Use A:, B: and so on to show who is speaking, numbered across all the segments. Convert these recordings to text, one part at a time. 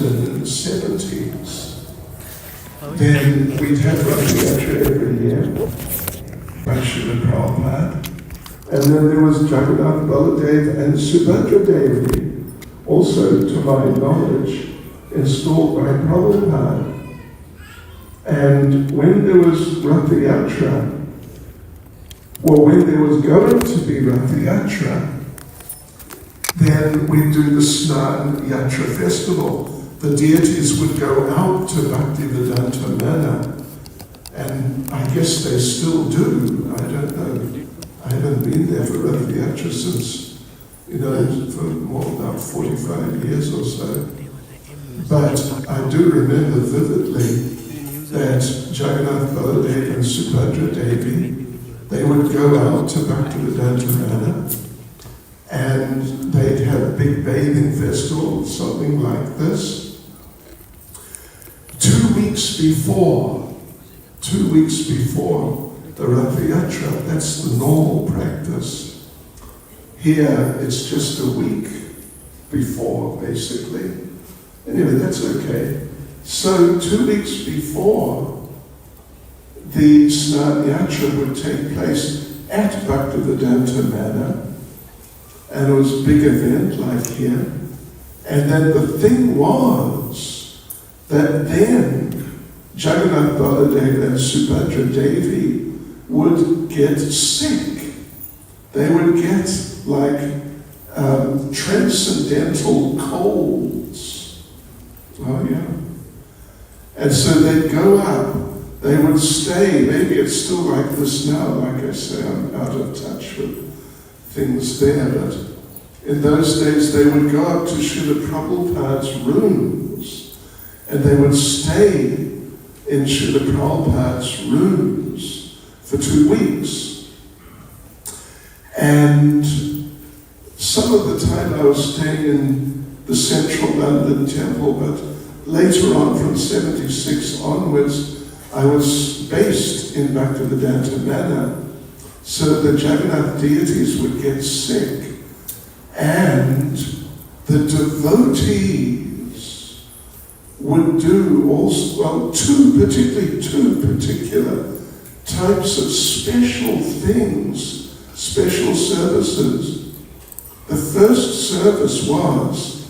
A: London in the 70s, then we'd have Rath Yatra every year by Srila Prabhupada. And then there was Jagannath Baladev and Subhadra Devi, also to my knowledge, installed by Prabhupada. And when there was Rath Yatra, when there was going to be Rath Yatra, then we'd do the Snan Yatra festival. The deities would go out to Bhaktivedanta Mana, and I guess they still do. I don't know. I haven't been there for Rath Yatra since, for more than about 45 years or so. But I do remember vividly that Jagannath Baladev and Subhadra Devi, they would go out to Bhaktivedanta Mana, and they'd have a big bathing festival, something like this. 2 weeks before the Rath Yatra, that's the normal practice. Here, it's just a week before, basically. Anyway, that's okay. So 2 weeks before, the Snan Yatra would take place at Bhaktivedanta Mana, and it was a big event like here. And then the thing was that then Jagannath Baladev and Subhadra Devi would get sick. They would get transcendental colds. Oh yeah. And so they'd go up, they would stay, maybe it's still like this now, like I say, I'm out of touch with things there, but in those days they would go up to Srila Prabhupada's rooms, and they would stay in Srila Prabhupada's rooms for 2 weeks. And some of the time I was staying in the central London temple, but later on, from 76 onwards, I was based in Bhaktivedanta Mana, so the Jagannath deities would get sick, and the devotees would do also, particularly two particular types of special things, special services. The first service was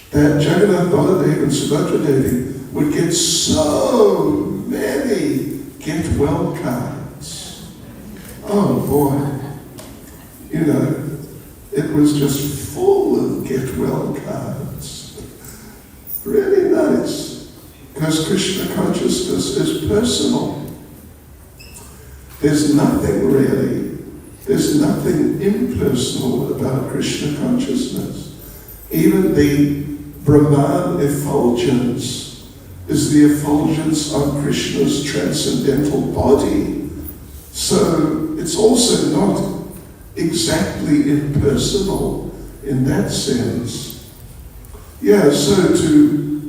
A: that Jagannath Baladev and Subhadra Devi would get so many get-well cards. Oh boy, it was just full of get-well cards. Really nice, because Krishna consciousness is personal. There's nothing impersonal about Krishna consciousness. Even the Brahman effulgence is the effulgence of Krishna's transcendental body. So it's also not exactly impersonal in that sense. Yeah, so to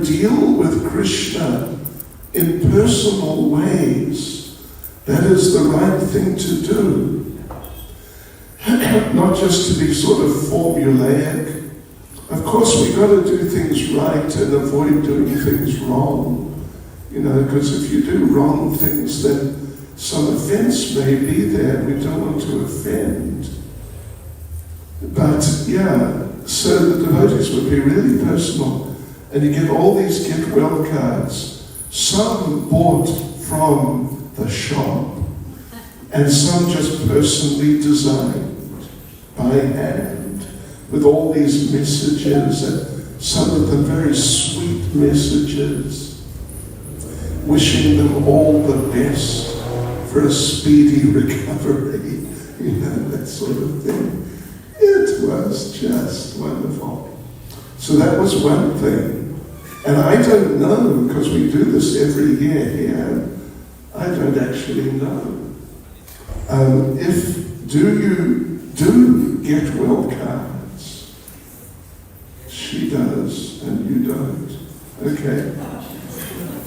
A: deal with Krishna in personal ways, that is the right thing to do. Not just to be sort of formulaic. Of course, we've got to do things right and avoid doing things wrong. Because if you do wrong things, then some offense may be there. We don't want to offend. But yeah, so the devotees would be really personal. And you get all these get-well cards. Some bought from the shop, and some just personally designed by hand, with all these messages, and some of them very sweet messages, wishing them all the best for a speedy recovery, that sort of thing. It was just wonderful. So that was one thing. And I don't know, because we do this every year here, I don't actually know. Do you do get well cards? She does, and you don't. Okay.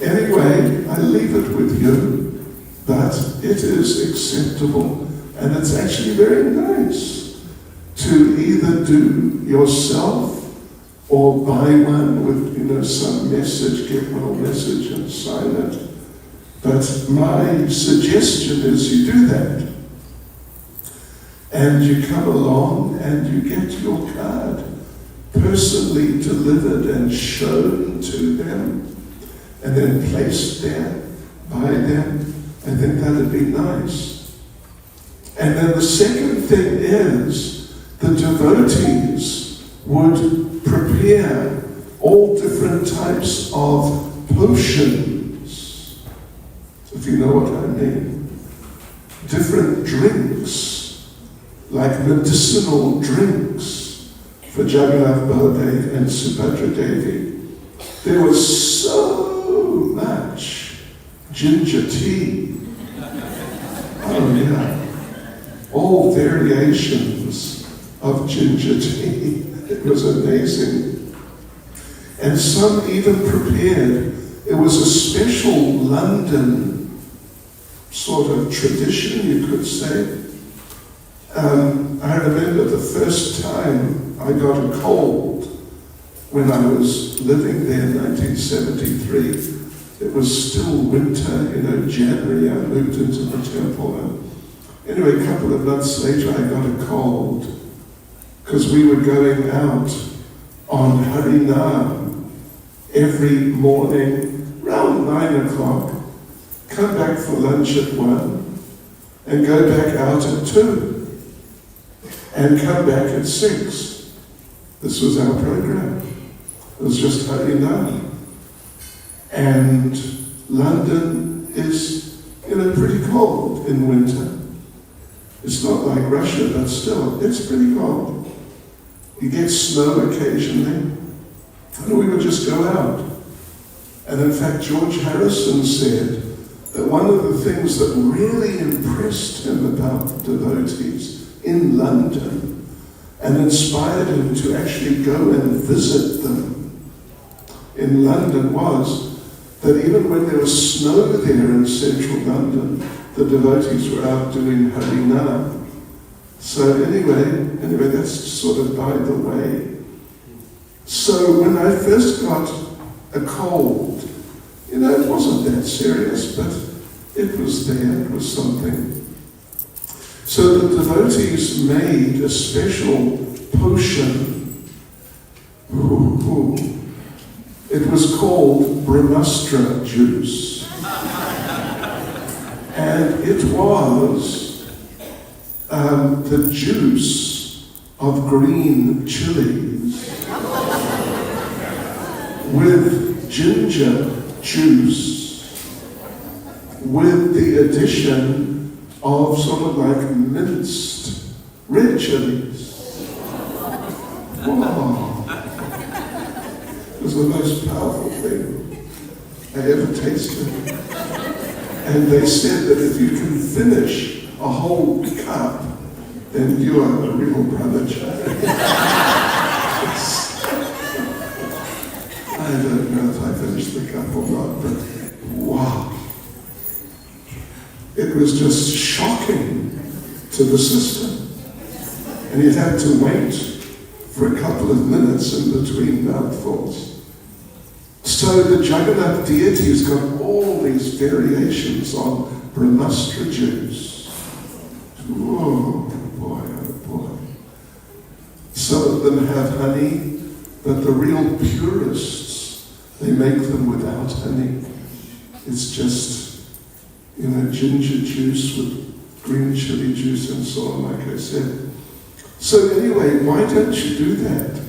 A: Anyway, I leave it with you, but it is acceptable, and it's actually very nice to either do yourself or buy one with, some message, get well message and sign it. But my suggestion is you do that. And you come along and you get your card personally delivered and shown to them and then placed there by them. I think that'd be nice. And then the second thing is the devotees would prepare all different types of potions, if you know what I mean. Different drinks, like medicinal drinks for Jagannath Baladev and Subhadra Devi. There was so much ginger tea. Oh yeah. All variations of ginger tea. It was amazing. And some even prepared, it was a special London sort of tradition, you could say. I remember the first time I got a cold when I was living there in 1973. It was still winter, January, I moved into the temple. And anyway, a couple of months later I got a cold because we were going out on Harinam every morning around 9 o'clock, come back for lunch at 1, and go back out at 2, and come back at 6. This was our program. It was just Harinam. And London is, pretty cold in winter. It's not like Russia, but still, it's pretty cold. You get snow occasionally, and we would just go out. And in fact, George Harrison said that one of the things that really impressed him about the devotees in London and inspired him to actually go and visit them in London was that even when there was snow there in central London, the devotees were out doing Harinam. So anyway, that's sort of by the way. So when I first got a cold, it wasn't that serious, but it was there, it was something. So the devotees made a special potion. It was called Brahmastra juice. And it was the juice of green chilies with ginger juice with the addition of sort of like minced red chilies. Wow. It was the most powerful thing I ever tasted. And they said that if you can finish a whole cup, then you are a real brahmachari. I don't know if I finished the cup or not, but wow. It was just shocking to the system. And you'd have to wait for a couple of minutes in between mouthfuls. So the Jagannath deities got all these variations on Brahmastra juice. Oh boy, oh boy. Some of them have honey, but the real purists, they make them without honey. It's just, ginger juice with green chili juice and so on, like I said. So anyway, why don't you do that?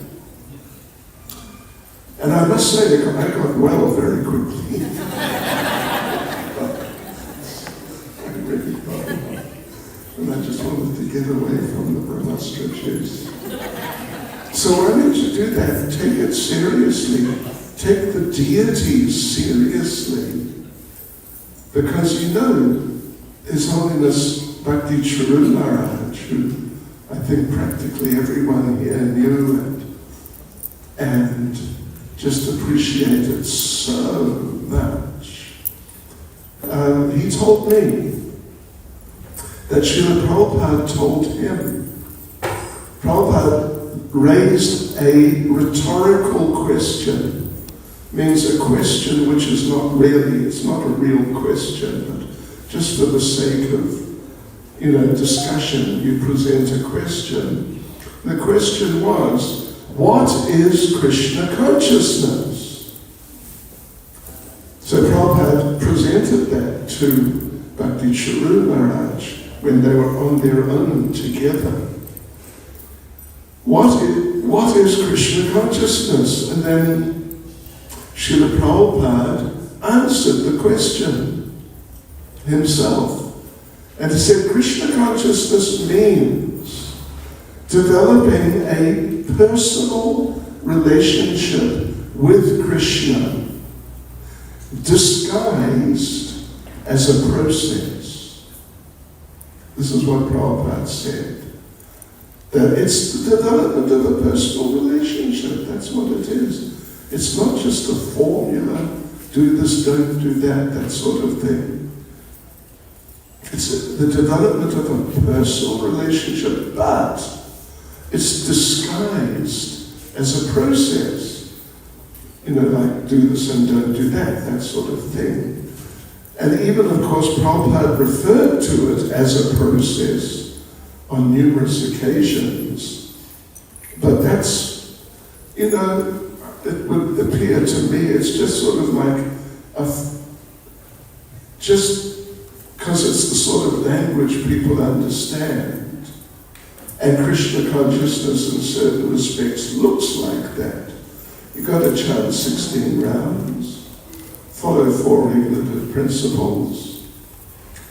A: And I must say, I got well very quickly. I really got well. And I just wanted to get away from the Brahmastra juice. So why don't you do that? Take it seriously. Take the deities seriously. Because His Holiness Bhakti Charu Maharaj, who I think practically everyone here knew and just appreciated so much. He told me that Srila Prabhupada told him, Prabhupada raised a rhetorical question. Means a question which is not really, it's not a real question, but just for the sake of, discussion, you present a question. The question was, what is Krishna consciousness? So Prabhupada presented that to Bhakti Charu Maharaj when they were on their own together. What is Krishna consciousness? And then Srila Prabhupada answered the question himself. And he said, Krishna consciousness means developing a personal relationship with Krishna, disguised as a process. This is what Prabhupada said. That it's the development of a personal relationship. That's what it is. It's not just a formula, do this, don't do that, that sort of thing. It's the development of a personal relationship, but it's disguised as a process. Like do this and don't do that, that sort of thing. And even, of course, Prabhupada referred to it as a process on numerous occasions. But that's, it would appear to me, it's just sort of like just because it's the sort of language people understand. And Krishna consciousness in certain respects looks like that. You've got to chant 16 rounds, follow 4 regulative principles,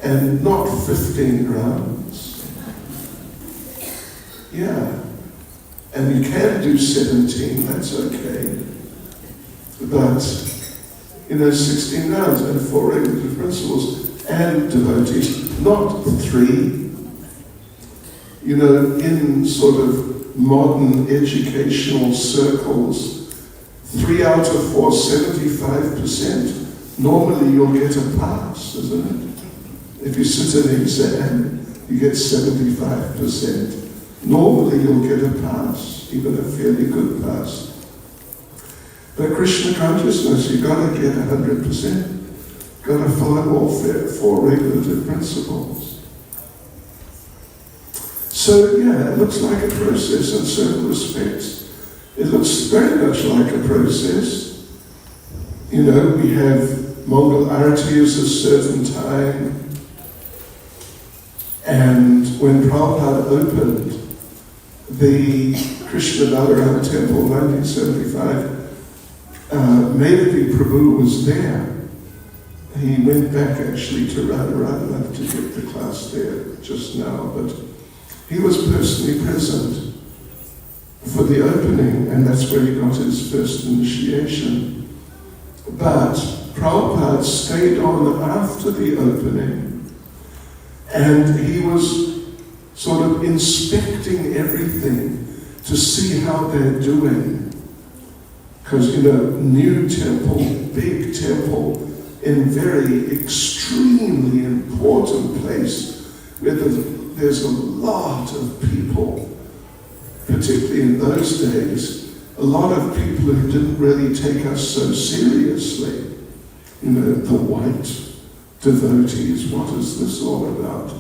A: and not 15 rounds. Yeah. And you can do 17, that's okay. But, 16 rounds and 4 regulative principles and devotees, not 3. In sort of modern educational circles, 3 out of 4, 75%, normally you'll get a pass, isn't it? If you sit an exam, you get 75%. Normally you'll get a pass, even a fairly good pass. But Krishna consciousness, you've got to get 100%. Got to follow all 4 regulative principles. So yeah, it looks like a process in certain respects. It looks very much like a process. We have Mongol Arati is a certain time. And when Prabhupada opened the Krishna Balaram Temple in 1975, Mayadavi Prabhu was there. He went back actually to Radharani to get the class there just now, but he was personally present for the opening, and that's where he got his first initiation. But Prabhupada stayed on after the opening, and he was sort of inspecting everything to see how they're doing. Because, new temple, big temple, in very extremely important place where there's a lot of people, particularly in those days, a lot of people who didn't really take us so seriously. The white devotees, what is this all about?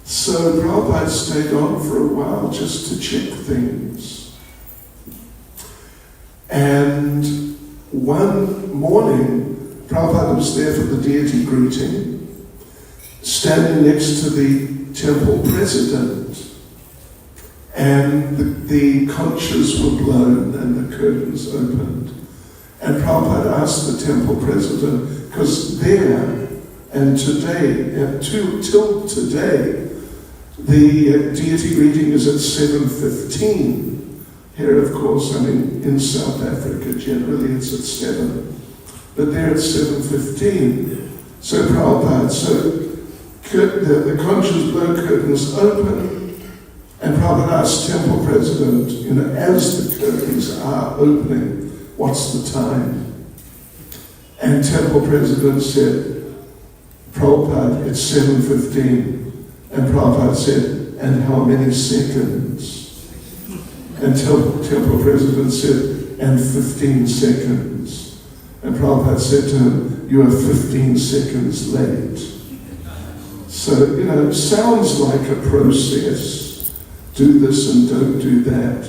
A: So Prabhupada stayed on for a while just to check things. And one morning, Prabhupada was there for the deity greeting, standing next to the temple president, and the conches were blown and the curtains opened. And Prabhupada asked the temple president, because there and today, till today, the deity greeting is at 7:15. Here, of course, in South Africa, generally it's at 7. But there at 7:15. So Prabhupada, the conches blown, curtains open, and Prabhupada asked temple president, as the curtains are opening, what's the time? And temple president said, Prabhupada, it's 7:15. And Prabhupada said, and how many seconds? And temple president said, and 15 seconds. And Prabhupada said to him, you are 15 seconds late. So, it sounds like a process. Do this and don't do that.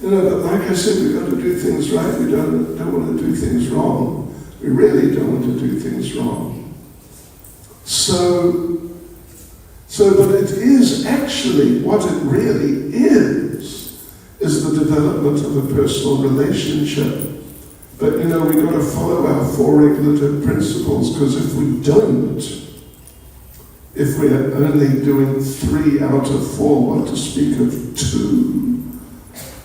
A: But like I said, we've got to do things right. We don't want to do things wrong. We really don't want to do things wrong. But it is actually, what it really is the development of a personal relationship. But we've got to follow our four regulative principles, because if we don't, if we're only doing 3 out of 4, what to speak of 2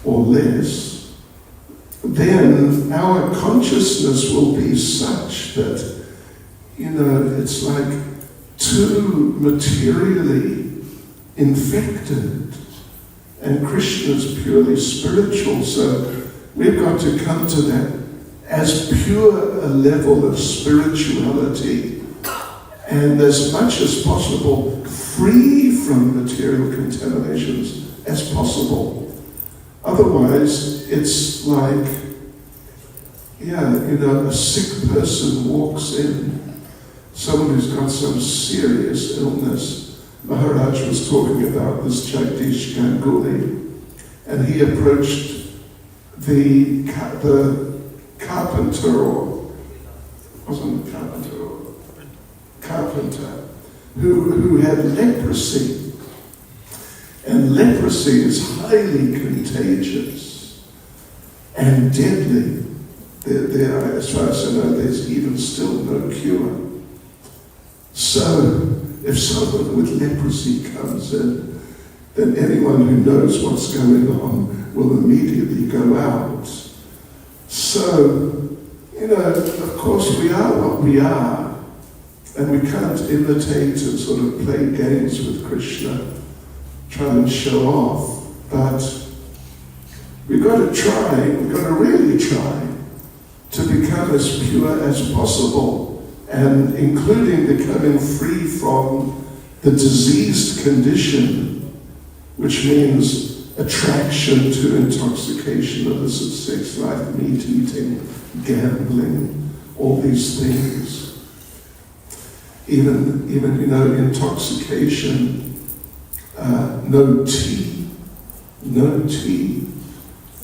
A: or less, then our consciousness will be such that, it's like too materially infected, and Krishna is purely spiritual. So we've got to come to that as pure a level of spirituality, and as much as possible free from material contaminations as possible. Otherwise, it's like, a sick person walks in, someone who's got some serious illness. Maharaj was talking about this Jagdish Ganguly, and he approached the carpenter, or wasn't a carpenter, or carpenter, who had leprosy. And leprosy is highly contagious and deadly. As far as I know, there's even still no cure. So, if someone with leprosy comes in, then anyone who knows what's going on will immediately go out. So, of course we are what we are, and we can't imitate and sort of play games with Krishna, try and show off, but we've got to try, we've got to really try to become as pure as possible, and including becoming free from the diseased condition, which means attraction to intoxication, illicit sex life, meat eating, gambling, all these things. Even intoxication, no tea.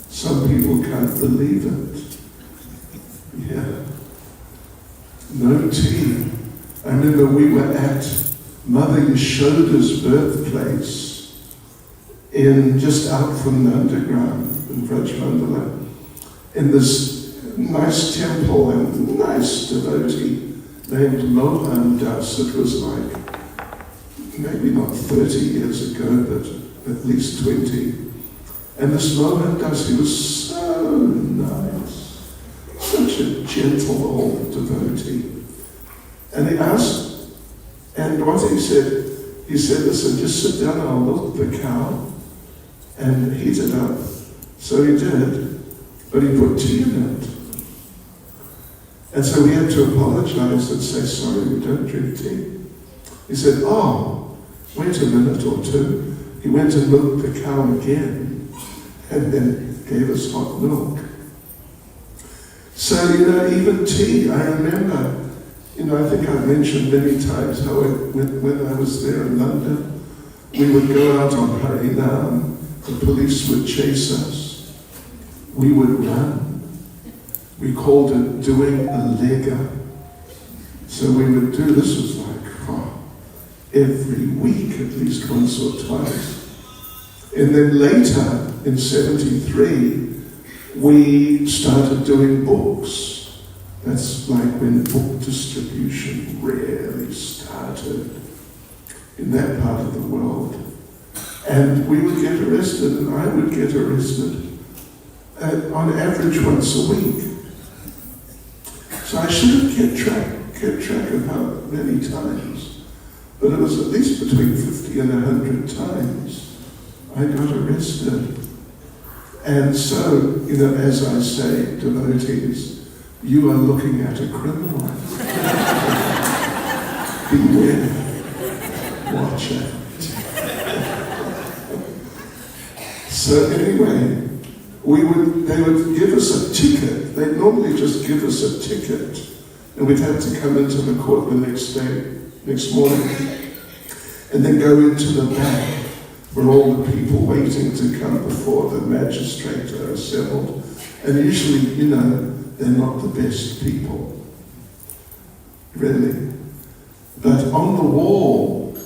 A: Some people can't believe it. Yeah. No tea. I remember we were at Mother Yashoda's birthplace just out from Nandagram in Vrajmandala, in this nice temple and nice devotee named Mohan Das. It was like maybe not 30 years ago, but at least 20. And this Mohan Das, he was so nice, such a gentle old devotee. And he asked, and what he said, listen, just sit down and I'll milk the cow and heat it up. So he did, but he put tea in it. And so we had to apologize and say, sorry, we don't drink tea. He said, oh, wait a minute or two. He went and milked the cow again and then gave us hot milk. So, even tea, I remember, I think I've mentioned many times how when I was there in London, we would go out on Harinam, the police would chase us, we would run. We called it doing a lega. So we would do, this was like, every week, at least once or twice. And then later, in 73, we started doing books. That's like when book distribution really started in that part of the world. And we would get arrested, and I would get arrested on average once a week. So I should have kept track of how many times, but it was at least between 50 and 100 times I got arrested. And so, as I say, devotees, you are looking at a criminal. Beware. Watch out. So anyway, they would give us a ticket. They'd normally just give us a ticket, and we'd have to come into the court the next morning, and then go into the back where all the people waiting to come before the magistrate are assembled. And usually, they're not the best people, really. But on the wall,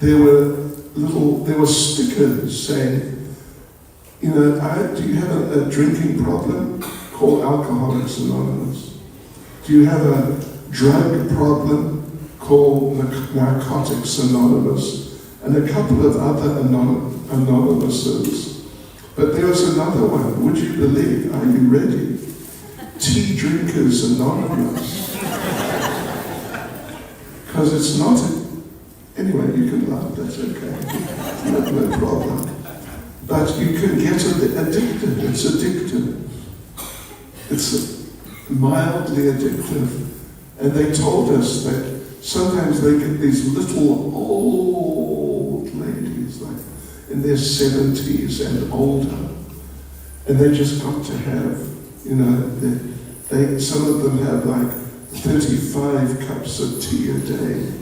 A: there were stickers saying, do you have a drinking problem? Call Alcoholics Anonymous. Do you have a drug problem? Call Narcotics Anonymous. And a couple of other anonymouses. But there was another one, would you believe, are you ready? Tea Drinkers Anonymous. Because it's not, anyway, you can laugh, that's okay. No problem. But you can get addicted, it's addictive. It's mildly addictive. And they told us that sometimes they get these little old ladies, like in their 70s and older, and they just got to have, some of them have like 35 cups of tea a day.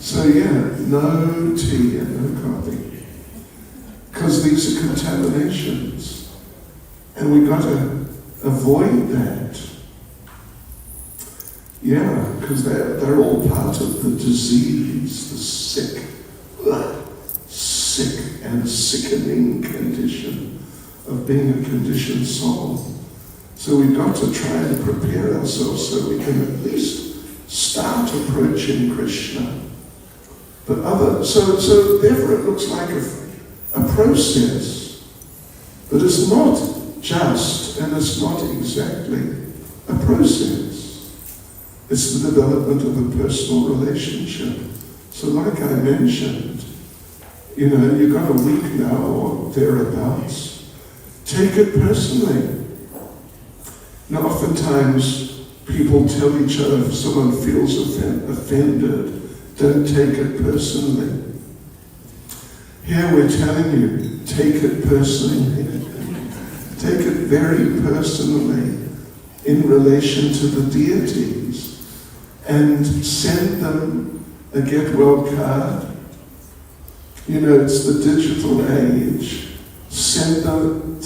A: So yeah, no tea and no coffee. Because these are contaminations. And we got to avoid that. Yeah, because they're all part of the disease, the sick and sickening condition of being a conditioned soul. So we've got to try and prepare ourselves so we can at least start approaching Krishna. But so therefore it looks like a process, but it's not just, and it's not exactly a process. It's the development of a personal relationship. So like I mentioned, you've got a week now or thereabouts. Take it personally. Now oftentimes people tell each other if someone feels offended, don't take it personally. Here we're telling you, take it personally. Take it very personally in relation to the deities, and send them a get well card. It's the digital age. Send them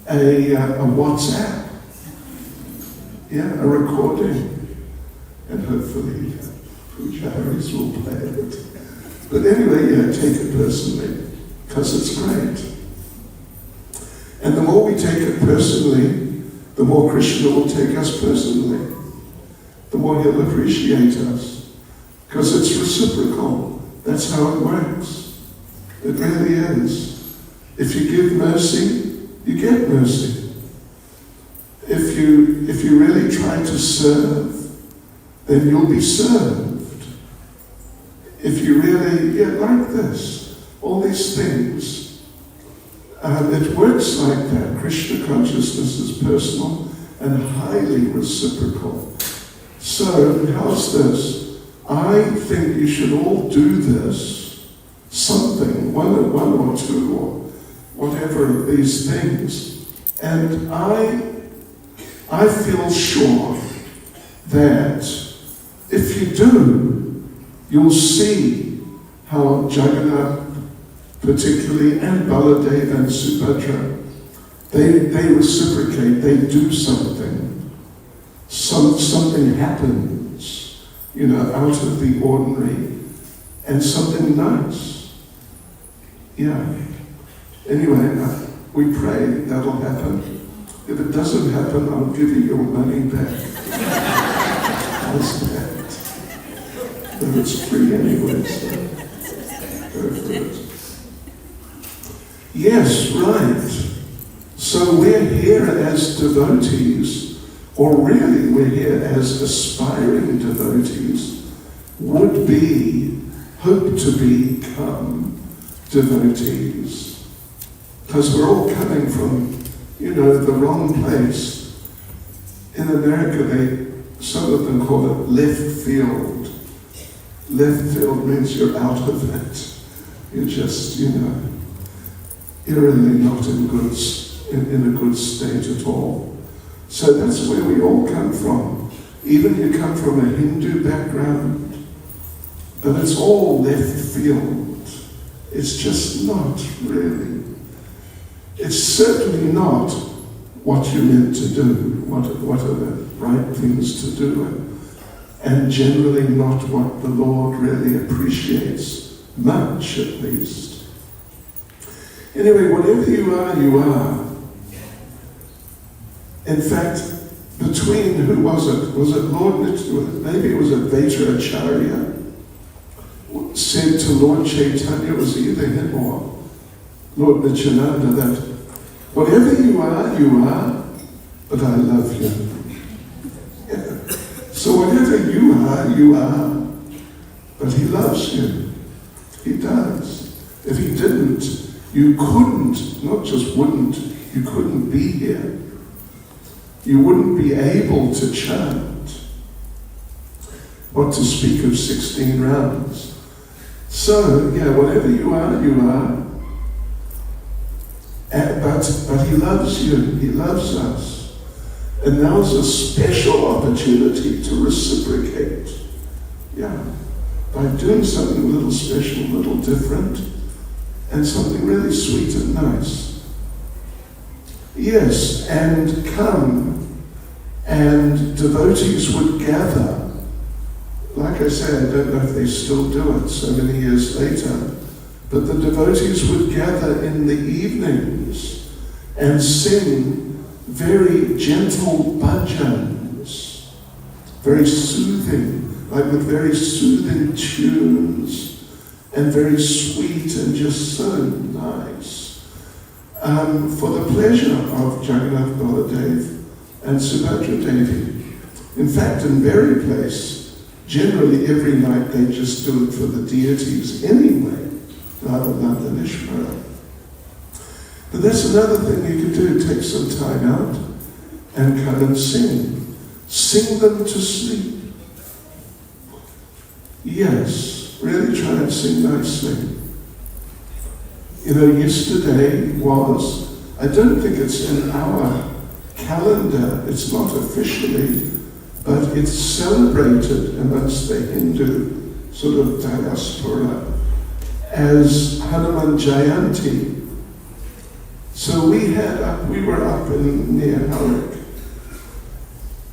A: a WhatsApp, a recording, and hopefully Pujaris will play it. But anyway, take it personally, because it's great. And the more we take it personally, the more Krishna will take us personally. The more he'll appreciate us. Because it's reciprocal. That's how it works. It really is. If you give mercy, you get mercy. If you really try to serve, then you'll be served. If you really get like this, all these things, it works like that. Krishna consciousness is personal and highly reciprocal. So, how's this? I think you should all do this, something, one or two, or whatever of these things. And I feel sure that if you do, you'll see how Jagannath, particularly, and Baladev and Subhadra, they reciprocate, they do something. Something happens, out of the ordinary, and something nice. Anyway, we pray that'll happen. If it doesn't happen, I'll give you your money back. How's that? But it's free anyway, so go for it. Yes, right. So we're here as devotees, or really we're here as aspiring devotees, hope to become devotees. Because we're all coming from, the wrong place. In America, some of them call it left field. Left field means you're out of it. You're just, eerily not in a good state at all. So that's where we all come from. Even you come from a Hindu background, but it's all left field. It's just not really. It's certainly not what you're meant to do, what are the right things to do, and generally not what the Lord really appreciates, much at least. Anyway, whatever you are, you are. In fact, between, who was it? Was it Lord Nityananda? Maybe it was a Veta Acharya said to Lord Chaitanya, it was either him or Lord Nityananda, that whatever you are, but I love you. Yeah. So whatever you are, but he loves you. He does. If he didn't, you couldn't, not just wouldn't, you couldn't be here. You wouldn't be able to chant. What to speak of 16 rounds. So, yeah, whatever you are, you are. But he loves you, he loves us. And now's a special opportunity to reciprocate. Yeah, by doing something a little special, a little different, and something really sweet and nice. Yes, and come, and devotees would gather. Like I say, I don't know if they still do it so many years later, but the devotees would gather in the evenings and sing very gentle bhajans, very soothing, like with very soothing tunes, and very sweet and just so nice, for the pleasure of Jagannath Baladev and Subhadra Devi. In fact, in Berry Place, generally every night they just do it for the deities anyway, rather than Ishvara. But that's another thing you can do, take some time out and come and sing. Sing them to sleep. Yes, really try and sing nicely. You know, yesterday was, I don't think it's in our calendar, it's not officially, but it's celebrated amongst the Hindu sort of diaspora as Hanuman Jayanti. So we were up near Harik,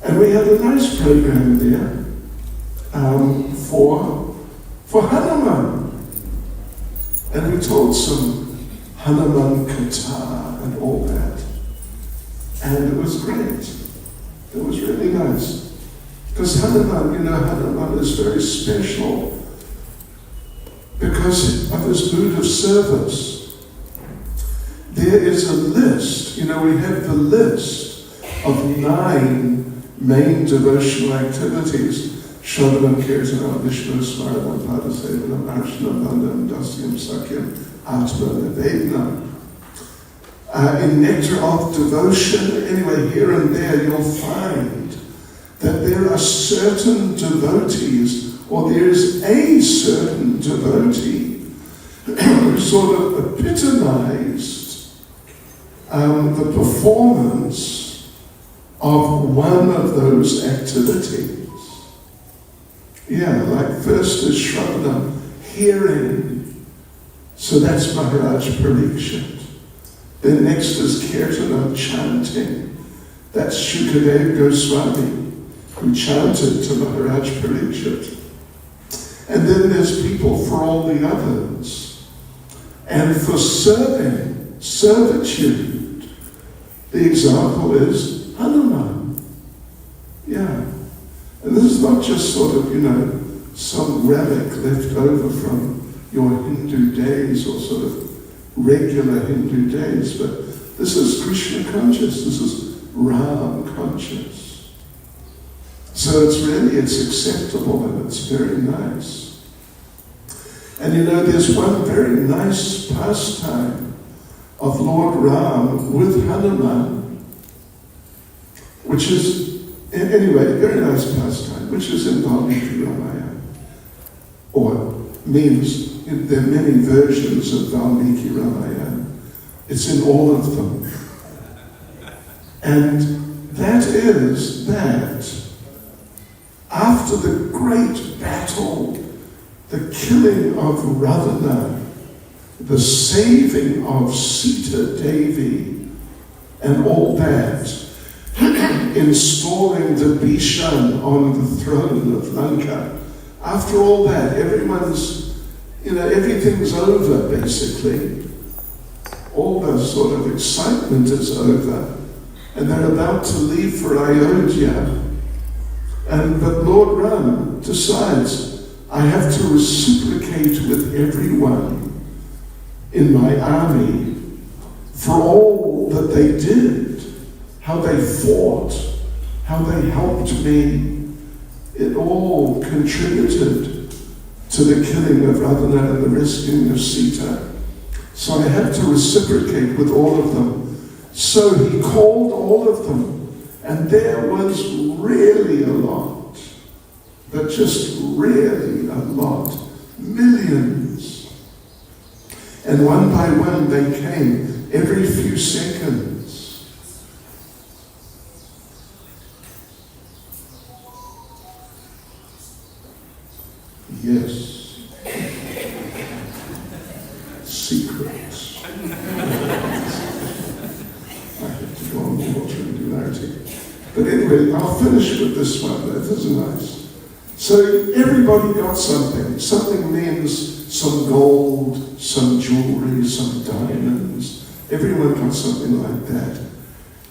A: and we had a nice program there for Hanuman. And we told some Hanuman Katha and all that. And it was great. It was really nice. Because Hanuman is very special because of his mood of service. There is a list, we have the list of 9 main devotional activities. Shravanam Kirtanam Vishnu Smaranam Padasevanam Arshanam Vandam Dasyam Sakyam Atma Nivednam. In Nectar of Devotion, anyway, here and there you'll find that there are certain devotees, or there is a certain devotee who sort of epitomized the performance of one of those activities. Yeah, like first is Shravanam, hearing. So that's Maharaj Parikshit. Then next is Kirtanam, chanting. That's Shukadev Goswami, who chanted to Maharaj Parikshit. And then there's people for all the others. And for serving, servitude, the example is Hanuman. Yeah. And this is not just sort of, some relic left over from your Hindu days or sort of regular Hindu days, but this is Krishna conscious, this is Ram conscious. So it's acceptable and it's very nice. And there's one very nice pastime of Lord Ram with Hanuman, which is, anyway, a very nice pastime, which is in Valmiki Ramayana, or means there are many versions of Valmiki Ramayana, It's in all of them. And that is that after the great battle, the killing of Ravana, the saving of Sita Devi, and all that, installing the Bishan on the throne of Lanka, after all that, everything's over basically. All the sort of excitement is over. And they're about to leave for Ayodhya. But Lord Ram decides, I have to reciprocate with everyone in my army for all that they did, how they fought, how they helped me. It all contributed to the killing of Ravana and the rescuing of Sita. So I have to reciprocate with all of them. So he called all of them, and there was really a lot, but just really a lot, millions. And one by one they came, every few seconds. Yes. Secrets. But anyway, I'll finish with this one. That is nice. So everybody got something. Something means some gold, some jewelry, some diamonds. Everyone got something like that.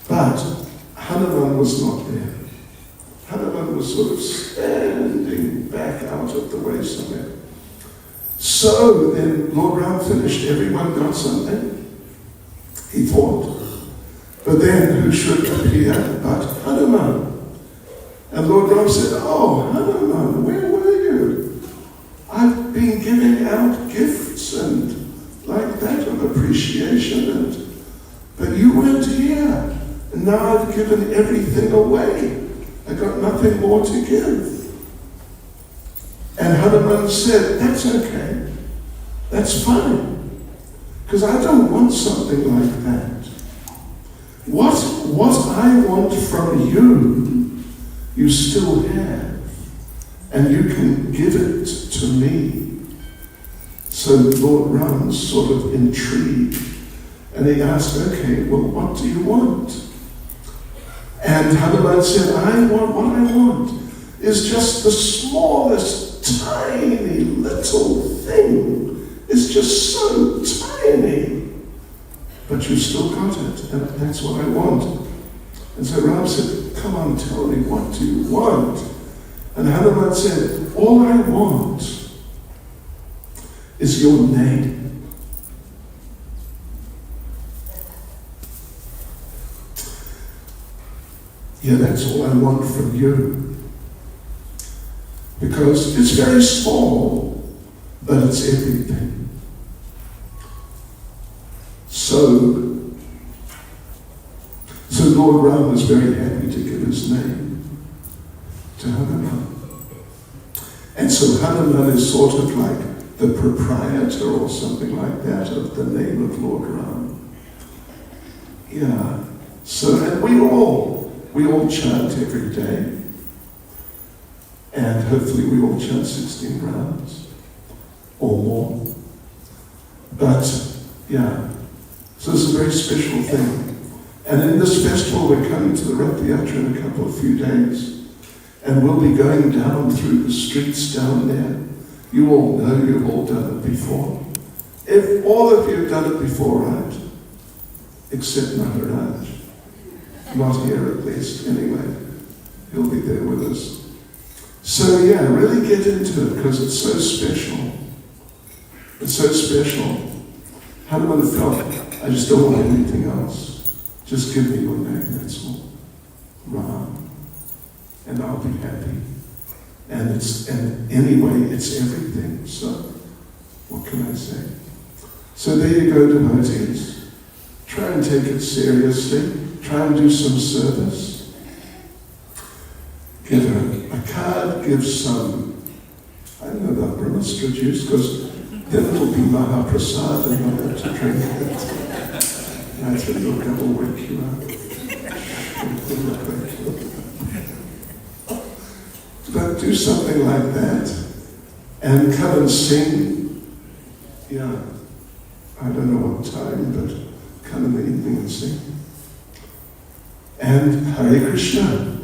A: But Hanuman was not there. Hanuman was sort of standing back out of the way somewhere. So then Lord Ram finished. Everyone got something, he thought. But then who should appear but Hanuman? And Lord Ram said, oh, Hanuman, where were you? I've been giving out gifts and like that of appreciation, but you weren't here. And now I've given everything away. I got nothing more to give. And Hanuman said, that's okay. That's fine. Because I don't want something like that. What I want from you, you still have, and you can give it to me. So Lord Ram's sort of intrigued, and he asked, okay, well, what do you want? And Hanuman said, what I want is just the smallest, tiny little thing. It's just so tiny. But you still got it, and that's what I want. And so Ram said, come on, tell me, what do you want? And Hanuman said, all I want is your name. Yeah, that's all I want from you. Because it's very small, but it's everything. So Lord Ram was very happy to give his name to Hanuman. And so Hanuman is sort of like the proprietor or something like that of the name of Lord Ram. Yeah. So, and we all chant every day. And hopefully we all chant 16 rounds or more. But, yeah. So it's a very special thing. And in this festival, we're coming to the Yatra in a few days. And we'll be going down through the streets down there. You all know, you've all done it before. If all of you have done it before, right? Except Maharaj. Not here at least, anyway. He'll be there with us. So yeah, really get into it because it's so special. It's so special. Hanuman felt, I just don't want anything else. Just give me your name, that's all. Ram. And I'll be happy. And anyway, it's everything. So, what can I say? So there you go, devotees. Try and take it seriously. Try and do some service. Give a card, give some, I don't know about Brahmastra juice, because then it'll be Mahaprasad and you'll have to drink it. I said, look, I will wake you up. But do something like that and come and sing. Yeah, I don't know what time, but come in the evening and sing. And Hare Krishna.